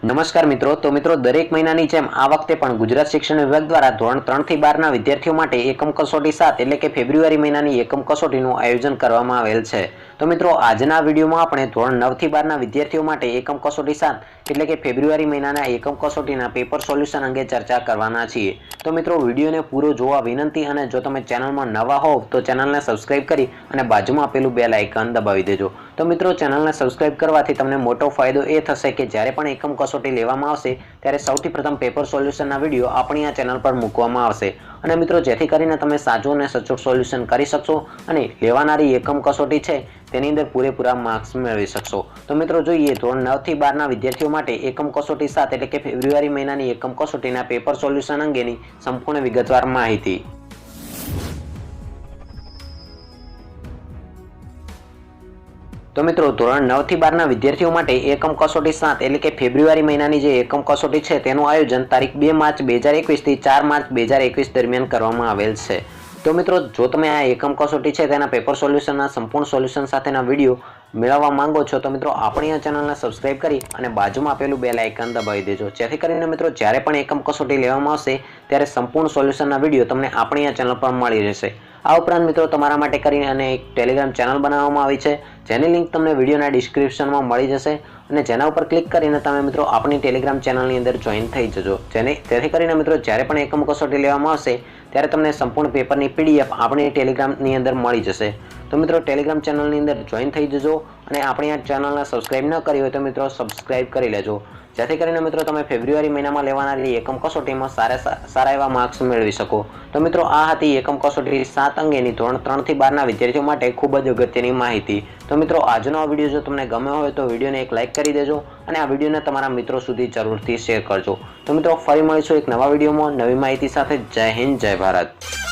નમસ્કાર મિત્રો। તો મિત્રો દરેક મહિનાની જેમ આ વખતે પણ ગુજરાત શિક્ષણ વિભાગ દ્વારા ધોરણ 3 થી 12 ના વિદ્યાર્થીઓ માટે એકમ કસોટી 7 એટલે કે ફેબ્રુઆરી મહિનાની એકમ કસોટીનું આયોજન કરવામાં આવેલ છે। તો મિત્રો આજના વિડીયોમાં આપણે ધોરણ 9 થી 12 ના વિદ્યાર્થીઓ માટે એકમ કસોટી 7 એટલે કે ફેબ્રુઆરી મહિનાના એકમ કસોટીના પેપર સોલ્યુશન અંગે ચર્ચા કરવાના છીએ। તો મિત્રો વિડીયોને પૂરો જોવા વિનંતી અને જો તમે ચેનલમાં નવા હોવ તો ચેનલને સબસ્ક્રાઇબ કરી અને બાજુમાં આપેલું બેલ આઇકન દબાવી દેજો। તો મિત્રો ચેનલને સબસ્ક્રાઇબ કરવાથી તમને મોટો ફાયદો એ થશે કે જ્યારે પણ એકમ કસોટી લેવામાં આવશે ત્યારે સૌથી પ્રથમ પેપર સોલ્યુશનના વિડિયો આપણી આ ચેનલ પર મૂકવામાં આવશે અને મિત્રો જેથી કરીને તમે સાચું અને સચોટ સોલ્યુશન કરી શકશો અને લેવાનારી એકમ કસોટી છે તેની અંદર પૂરેપૂરા માર્ક્સ મેળવી શકશો। તો મિત્રો જોઈએ ધોરણ 9 થી 12 ના વિદ્યાર્થીઓ માટે એકમ કસોટી 7 એટલે કે ફેબ્રુઆરી મહિનાની એકમ કસોટીના પેપર સોલ્યુશન અંગેની સંપૂર્ણ વિગતવાર માહિતી। तो मित्रों धोरण 9 થી 12 ના વિદ્યાર્થીઓ માટે એકમ કસોટી 7 એટલે કે ફેબ્રુઆરી મહિનાની જે એકમ કસોટી છે તેનું આયોજન તારીખ 2 માર્ચ 2021 થી 4 માર્ચ 2021 દરમિયાન કરવામાં આવેલ છે। તો મિત્રો જો તમે આ એકમ કસોટી છે તેના પેપર સોલ્યુશનના સંપૂર્ણ સોલ્યુશન સાથેના વિડિયો મેળવવા માંગો છો તો મિત્રો આપણી આ ચેનલને સબસ્ક્રાઇબ કરી અને બાજુમાં આપેલું બેલ આઇકન દબાવી દેજો જેથી કરીને મિત્રો જ્યારે પણ એકમ કસોટી લેવામાં આવશે ત્યારે સંપૂર્ણ સોલ્યુશનના વિડિયો તમને આપણી આ ચેનલ પર મળી રહેશે। આ ઉપરાંત મિત્રો તમારા માટે કરીને અને એક ટેલિગ્રામ ચેનલ બનાવવામાં આવી છે જેની લિંક તમને વિડિયોના ડિસ્ક્રિપ્શનમાં મળી જશે અને જેના ઉપર ક્લિક કરીને તમે મિત્રો આપણી ટેલિગ્રામ ચેનલની અંદર જોઈન થઈ જજો જેથી કરીને મિત્રો જ્યારે પણ એકમ કસોટી લેવામાં આવશે ત્યારે તમને સંપૂર્ણ પેપરની પીડીએફ આપણી ટેલિગ્રામની અંદર મળી જશે। તો મિત્રો ટેલિગ્રામ ચેનલની અંદર જોઈન થઈ જજો અને આપણી આ ચેનલને સબસ્ક્રાઇબ ન કરી હોય તો મિત્રો સબસ્ક્રાઇબ કરી લેજો જેથી કરીને મિત્રો તમે ફેબ્રુઆરી મહિનામાં લેવાનારી એકમ કસોટીમાં સારા એવા માર્ક્સ મેળવી શકો। તો મિત્રો આ હતી એકમ કસોટી 7 અંગેની ધોરણ 3 થી 12 ના વિદ્યાર્થીઓ માટે ખૂબ જ અગત્યની માહિતી। તો મિત્રો આજનો આ વિડીયો જો તમને ગમ્યો હોય તો વિડીયોને એક લાઇક કરી દેજો અને આ વિડીયોને તમારા મિત્રો સુધી જરૂરથી શેર કરજો। તો મિત્રો ફરી મળીશું એક નવા વિડીયોમાં નવી માહિતી સાથે। જય હિન્દ, જય ભારત।